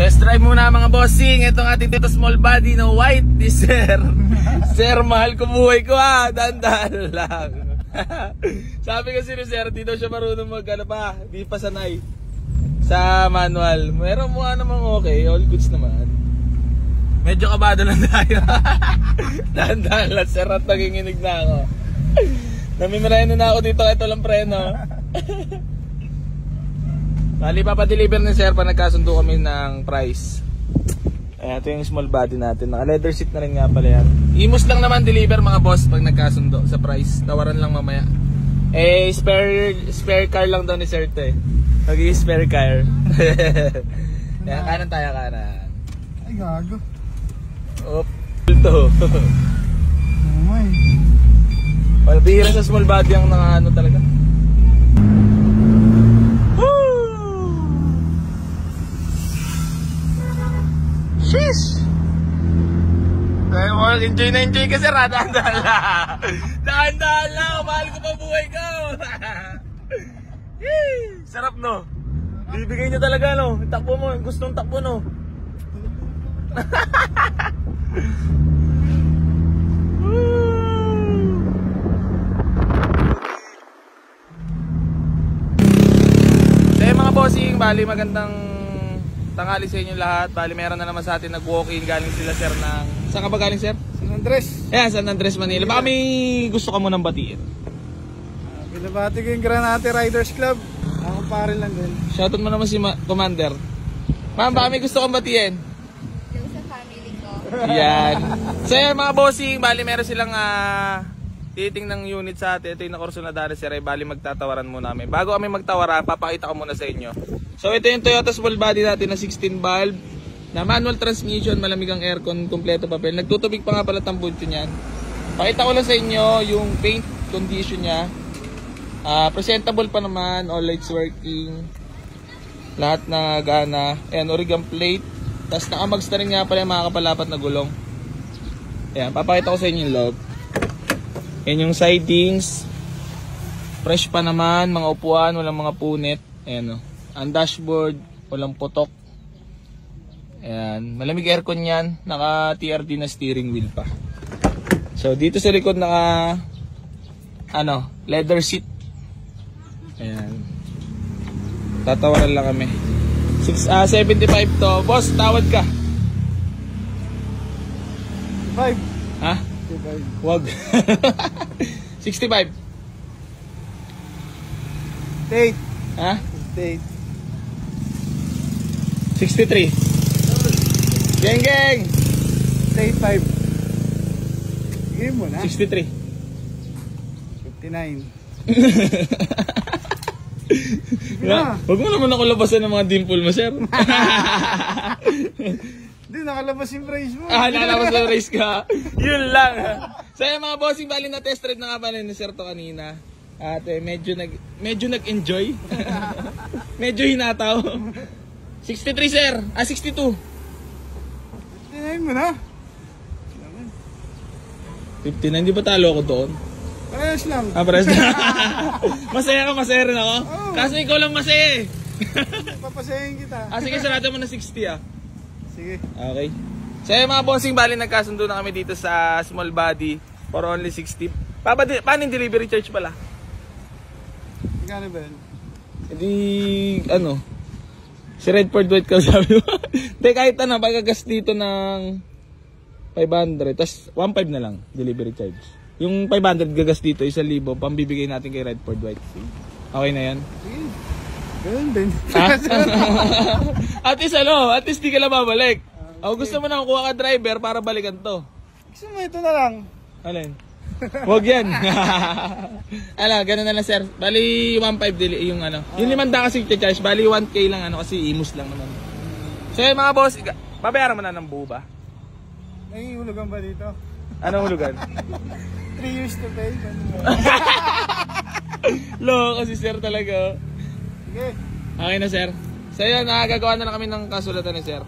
Test drive muna mga bossing. Itong ating dito small body na white ni Sir. Sir, mahal ko buhay ko ha. Dandan lang. Sabi kasi ni Sir, dito siya marunong mag-ano pa. Di pa sanay sa manual. Meron mo namang okay. All goods naman. Medyo kabado lang tayo. Dandan lang Sir at naginginig na ako. Namimirahin na ako dito. Ito lang preno. Bali, papadeliver ni Sir pa nagkasundo kami ng price. Ayan, ito yung small body natin. Naka leather seat na rin nga pala yan. Imus lang naman deliver mga boss pag nagkasundo sa price. Tawaran lang mamaya. Eh, spare car lang daw ni Sir to eh. Spare car. Ayan, kanan tayo, kanan. Ay, gago. Oop, ito. Umay. Bihira sa small body ang nakaano talaga. Sheesh! Enjoy na enjoy ka Sir, dahan-dahan lang. Dahan-dahan lang, mahal ko pa buhay ko. Sarap no? Bibigay niya talaga no, takbo mo, gustong takbo no. So mga bossing, bali magandang tanghali sa inyo lahat. Bali meron na naman sa atin nag-walk-in. Galing sila Sir ng... Saan ka ba galing Sir? San Andres. Ayan, San Andres, Manila. Baka may gusto ka munang batiin. Binabati ko yung Granate Riders Club. Ako pare lang din. Shoutout mo naman si Commander. Ma'am, baka may gusto kang batiin? Yung sa family ko. Yan. So yan mga bossing, bali meron silang titing ng unit sa atin. Ito yung nakurso na dahil Sir, bali magtatawaran muna namin. Bago kami magtawaran, papakita ko muna sa inyo. So ito yung Toyota small body natin na 16 valve na manual transmission, malamig ang aircon, kompleto papel. Nagtutubig pa nga pala tambucho niyan. Pakita ko lang sa inyo yung paint condition niya. Presentable pa naman, all lights working. Lahat na gana. Ayan, origam plate. Tapos nakamags na rin nga pala yung mga kapalapat na gulong. Ayan, papakita ko sa inyo yung loob. Ayan yung sidings. Fresh pa naman, mga upuan, walang mga punit. Ayan o. Ang dashboard, walang putok. Ayan, malamig aircon yan. Naka TRD na steering wheel pa. So dito sa likod naka leather seat. Ayan. Tatawaran lang kami. 75 to. Boss, tawad ka. 5. Ha? 5. Wag. 65. 8. Ha? 8. 63. Geng geng. 8.5. Sige mo na. 63. 59. Wag mo naman ako labasan ng mga dimple mo, Sir. Hindi, nakalabas yung price mo. Nakalabas yung race ka. Yun lang. So yung mga bossing, bali na test ride na nga pala ni Sir to kanina. At medyo nag-enjoy. Medyo hinataw. 63 Sir. 62. 59 mo na. 59, di ba talo ako doon? Parehas lang. Parehas na. Masaya ka, masaya rin ako. Oo. Kaso ikaw lang masaya eh. Papasayin kita. Sige, sarado mo na 60 Sige. Okay. So yung mga bossing, bali nagkasundo na kami dito sa small body for only 60. Paano yung delivery charge pala? Magkano ba yun? Hindi, si Redford White ka sabi mo. Hindi, kahit pagkagas dito ng 500, tas 1.5 na lang delivery charge. Yung 500 gagas dito, 1,000, pambibigay natin kay Redford White. Okay na yan? Sige. Ganun din. At least di ka lang babalik. Gusto mo na kuha ka driver para balikan to. Gusto mo ito na lang. Alin? Huwag yan. Ganun na lang Sir. Bali 1.5 yung yung 500 kasi charge. Bali 1K lang kasi imus lang naman. So yung mga boss, babayaran mo na ng buo ba? Nangihulugan ba dito? Anong hulugan? 3 years to pay. Loko si Sir talaga. Sige. Okay na Sir. So yun, nakagagawa na kami ng kasulatan ni Sir.